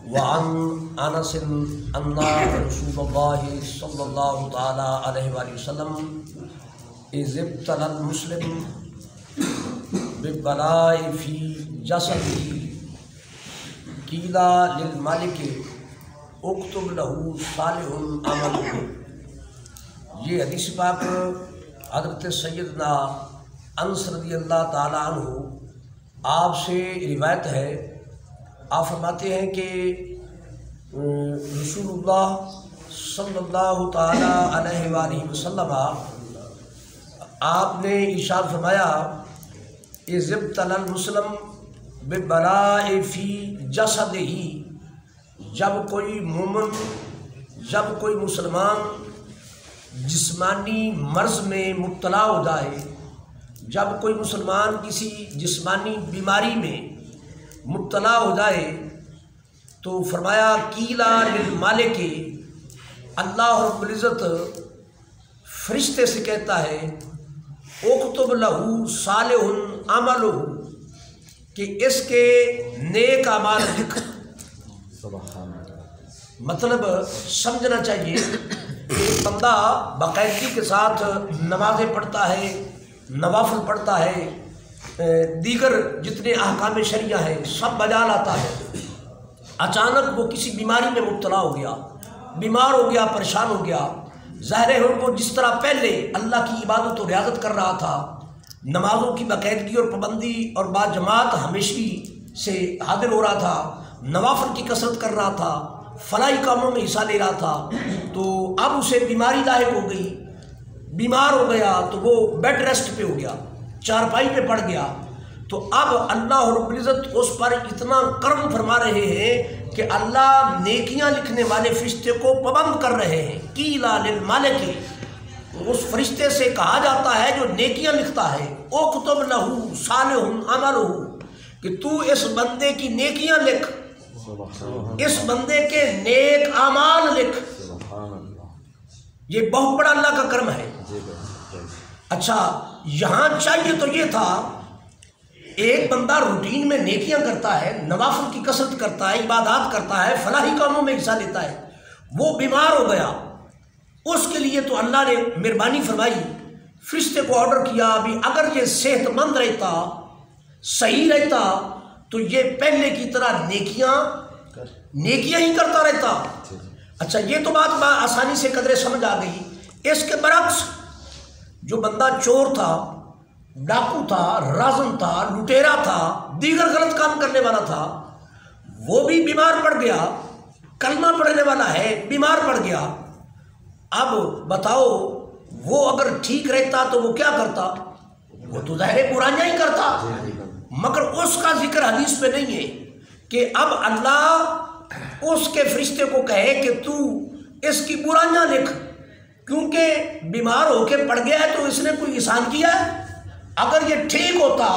وعن انس ان رسول اللہ صلی اللہ تعالی علیہ وآلہ وسلم اذ ابتلى المسلم بالبلاء فی جسده قیل للملک اکتب له صالح عمله۔ یہ حدیث پاک حضرت سیدنا انس رضی اللہ تعالیٰ عنہ آپ سے روایت ہے۔ آپ فرماتے ہیں کہ رسول اللہ صلی اللہ تعالیٰ علیہ وآلہ وسلم آپ نے ارشاد فرمایا اذ ابتلی المسلم ببلاء فی جسدہ، جب کوئی مومن، جب کوئی مسلمان جسمانی مرض میں مبتلا ہو جائے، جب کوئی مسلمان کسی جسمانی بیماری میں مبتلا ہو جائے تو فرمایا قیل للمالک، اللہ رب العزت فرشتے سے کہتا ہے اکتب لہ صالح عملہ، کہ اس کے نیک اعمال لکھ۔ مطلب سمجھنا چاہیے کہ بندہ باقاعدگی کے ساتھ نمازیں پڑھتا ہے، نوافل پڑھتا ہے، دیگر جتنے احکام شرعیہ ہیں سب بجا لاتا ہے، اچانک وہ کسی بیماری میں مبتلا ہو گیا، بیمار ہو گیا، پریشان ہو گیا، ظاہر ہے وہ جس طرح پہلے اللہ کی عبادت و ریاضت کر رہا تھا، نمازوں کی باقاعدگی اور پابندی اور باجماعت ہمیشگی سے حاضر ہو رہا تھا، نوافل کی کثرت کر رہا تھا، فلاحی کاموں میں حصہ لے رہا تھا، تو اب اسے بیماری لاحق ہو گئی، بیمار ہو گیا تو وہ بیڈ ریسٹ پہ ہو گیا، چارپائی پہ پڑ گیا، تو اب اللہ رب العزت اس پر اتنا کرم فرما رہے ہیں کہ اللہ نیکیاں لکھنے والے فرشتے کو پابند کر رہے ہیں۔ قیل للملک، اس فرشتے سے کہا جاتا ہے جو نیکیاں لکھتا ہے اکتب لہ صالح عملہ، کہ تو اس بندے کی نیکیاں لکھ، اس بندے کے نیک اعمال لکھ۔ یہ بہت بڑا اللہ کا کرم ہے۔ اچھا، یہاں چاہیے تو یہ تھا، ایک بندہ روٹین میں نیکیاں کرتا ہے، نوافل کی کثرت کرتا ہے، عبادات کرتا ہے، فلاحی کاموں میں حصہ لیتا ہے، وہ بیمار ہو گیا، اس کے لیے تو اللہ نے مہربانی فرمائی، فرشتے کو آرڈر کیا بھی اگر یہ صحت مند رہتا، صحیح رہتا تو یہ پہلے کی طرح نیکیاں ہی کرتا رہتا۔ اچھا، یہ تو بات آسانی سے قدرے سمجھ آ گئی۔ اس کے برعکس جو بندہ چور تھا، ڈاکو تھا، رازن تھا، لٹیرا تھا، دیگر غلط کام کرنے والا تھا، وہ بھی بیمار پڑ گیا، کلمہ پڑھنے والا ہے، بیمار پڑ گیا، اب بتاؤ وہ اگر ٹھیک رہتا تو وہ کیا کرتا؟ وہ تو ظاہر برائیاں ہی کرتا، مگر اس کا ذکر حدیث میں نہیں ہے کہ اب اللہ اس کے فرشتے کو کہے کہ تو اس کی برائیاں لکھ، کیونکہ بیمار ہو کے پڑ گیا ہے تو اس نے کوئی احسان کیا ہے؟ اگر یہ ٹھیک ہوتا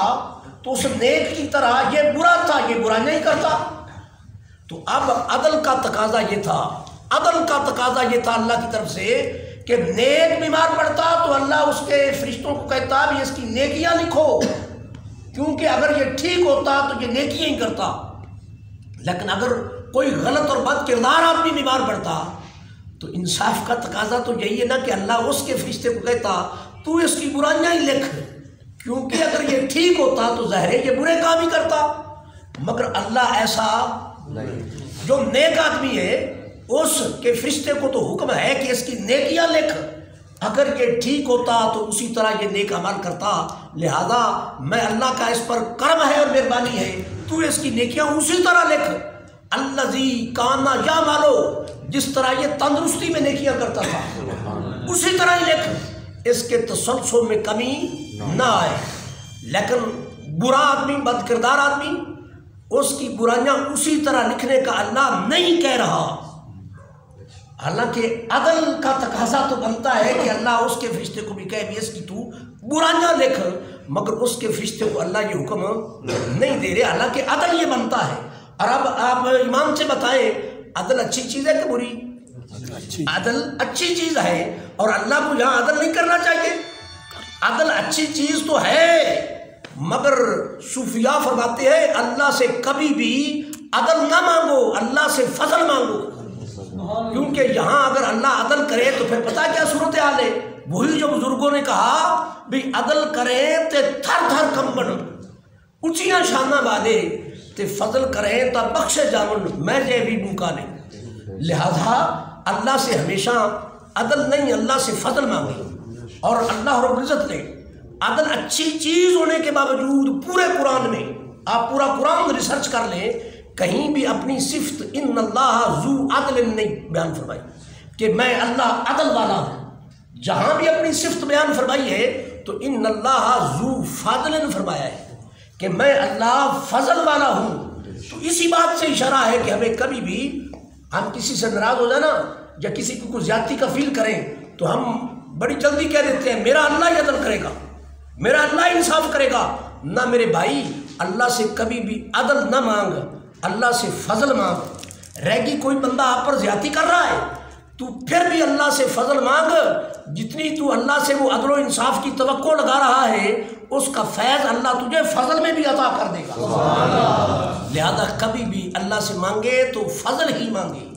تو اس نیک کی طرح یہ برا تھا، یہ برائیاں ہی کرتا۔ تو اب عدل کا تقاضا یہ تھا، عدل کا تقاضا یہ تھا اللہ کی طرف سے کہ نیک بیمار پڑتا تو اللہ اس کے فرشتوں کو کہتا بھی اس کی نیکیاں لکھو، کیونکہ اگر یہ ٹھیک ہوتا تو یہ نیکیاں ہی کرتا۔ لیکن اگر کوئی غلط اور بد کردار آدمی بیمار پڑتا تو انصاف کا تقاضا تو یہی ہے نا کہ اللہ اس کے فرشتے کو کہتا تو اس کی برائیاں ہی لکھ، کیونکہ اگر یہ ٹھیک ہوتا تو ظاہر ہے یہ برے کام ہی کرتا۔ مگر اللہ ایسا نہیں، جو نیک آدمی ہے اس کے فرشتے کو تو حکم ہے کہ اس کی نیکیاں لکھ، اگر یہ ٹھیک ہوتا تو اسی طرح یہ نیک عمل کرتا، لہذا میں اللہ کا اس پر کرم ہے اور مہربانی ہے، تو اس کی نیکیاں اسی طرح لکھ۔ الذی کانا یعملو، جس طرح یہ تندرستی میں نیکیاں کرتا تھا اسی طرح ہی لکھ، اس کے تسلسل میں کمی نہ آئے۔ لیکن برا آدمی، بد کردار آدمی، اس کی برائیاں اسی طرح لکھنے کا اللہ نہیں کہہ رہا، حالانکہ عدل کا تقاضا تو بنتا ہے کہ اللہ اس کے فرشتے کو بھی کہے بھی اس کی تو برائیاں لکھ، مگر اس کے فرشتے کو اللہ یہ حکم نہیں دے رہے، حالانکہ عدل یہ بنتا ہے۔ اور اب آپ ایمان سے بتائیں، عدل اچھی چیز ہے کہ بری؟ عدل اچھی چیز ہے، اور اللہ کو یہاں عدل نہیں کرنا چاہیے؟ عدل اچھی چیز تو ہے، مگر صوفیاء فرماتے ہیں اللہ سے کبھی بھی عدل نہ مانگو، اللہ سے فضل مانگو، کیونکہ یہاں اگر اللہ عدل کرے تو پھر پتہ کیا صورتحال ہے؟ وہی جو بزرگوں نے کہا بھی عدل کریں تے تھر تھر کمبن، اونچیاں شانہ والے تے فضل کریں تو بخشے جامن میں جے بھی مکانے۔ لہذا اللہ سے ہمیشہ عدل نہیں، اللہ سے فضل مانگے۔ اور اللہ رب العزت نے عدل اچھی چیز ہونے کے باوجود پورے قرآن میں، آپ پورا قرآن ریسرچ کر لیں، کہیں بھی اپنی صفت ان اللہ ذو عدل نہیں بیان فرمائی کہ میں اللہ عدل والا ہوں۔ جہاں بھی اپنی صفت بیان فرمائی ہے تو ان اللہ ذو فضل فرمایا ہے کہ میں اللہ فضل والا ہوں۔ تو اسی بات سے اشارہ ہے کہ ہمیں کبھی بھی ہم کسی سے ناراض ہو جانا یا کسی کو کوئی زیادتی کا فیل کریں تو ہم بڑی جلدی کہہ دیتے ہیں میرا اللہ ہی عدل کرے گا، میرا اللہ انصاف کرے گا۔ نہ میرے بھائی، اللہ سے کبھی بھی عدل نہ مانگ، اللہ سے فضل مانگ۔ رہ گی کوئی بندہ آپ پر زیادتی کر رہا ہے تو پھر بھی اللہ سے فضل مانگ، جتنی تو اللہ سے وہ عدل و انصاف کی توقع لگا رہا ہے اس کا فیض اللہ تجھے فضل میں بھی عطا کر دے گا۔ لہذا کبھی بھی اللہ سے مانگے تو فضل ہی مانگے۔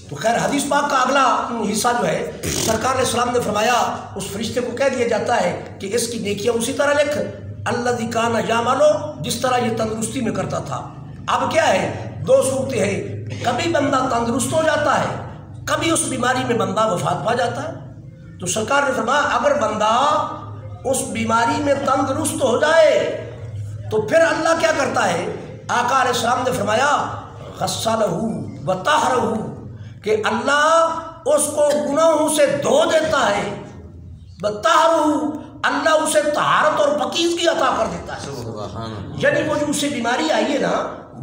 تو خیر حدیث پاک کا اگلا حصہ جو ہے، سرکار علیہ السلام نے فرمایا، اس فرشتے کو کہہ دیا جاتا ہے کہ اس کی نیکیاں اسی طرح لکھ الذی کان یعملو، جس طرح یہ تندرستی میں کرتا تھا۔ اب کیا ہے، دو صورتیں ہیں، کبھی بندہ تندرست ہو جاتا ہے، کبھی اس بیماری میں بندہ وفات پا جاتا ہے۔ تو سرکار نے فرمایا اگر بندہ اس بیماری میں تندرست ہو جائے تو پھر اللہ کیا کرتا ہے؟ آقا علیہ السلام نے فرمایا غسلہ وطہرہ، کہ اللہ اس کو گناہوں سے دھو دیتا ہے، وطہرہ، اللہ اسے طہارت اور پاکیزگی عطا کر دیتا ہے۔ یعنی وہ جو اسے بیماری آئی ہے نا،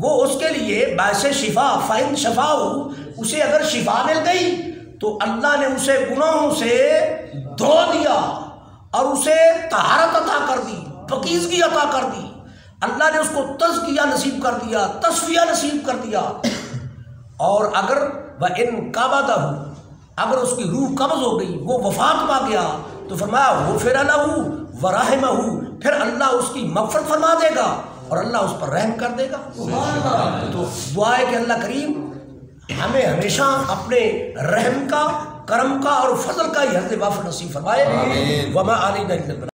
وہ اس کے لیے باعث شفا، فإن شفاء، اسے اگر شفا مل گئی تو اللہ نے اسے گناہوں سے دھو دیا اور اسے طہارت عطا کر دی، پاکیزگی عطا کر دی۔ اللہ نے اس کو تزکیہ نصیب کر دیا، تصفیہ نصیب کر دیا۔ اور اگر وَإِن قَبَضَهُ، اگر اس کی روح قبض ہو گئی، وہ وفات پا گیا، تو فرمایا غُفِرَ لَهُ وَرَحِمَهُ، پھر اللہ اس کی مغفرت فرما دے گا اور اللہ اس پر رحم کر دے گا۔ تو دعا ہے کہ اللہ کریم ہمیں ہمیشہ اپنے رحم کا، کرم کا اور فضل کا ہی حد وافر نصیب فرمائے۔ وَمَا عَلَيْنَا إِلَّا الْبَلَاغُ۔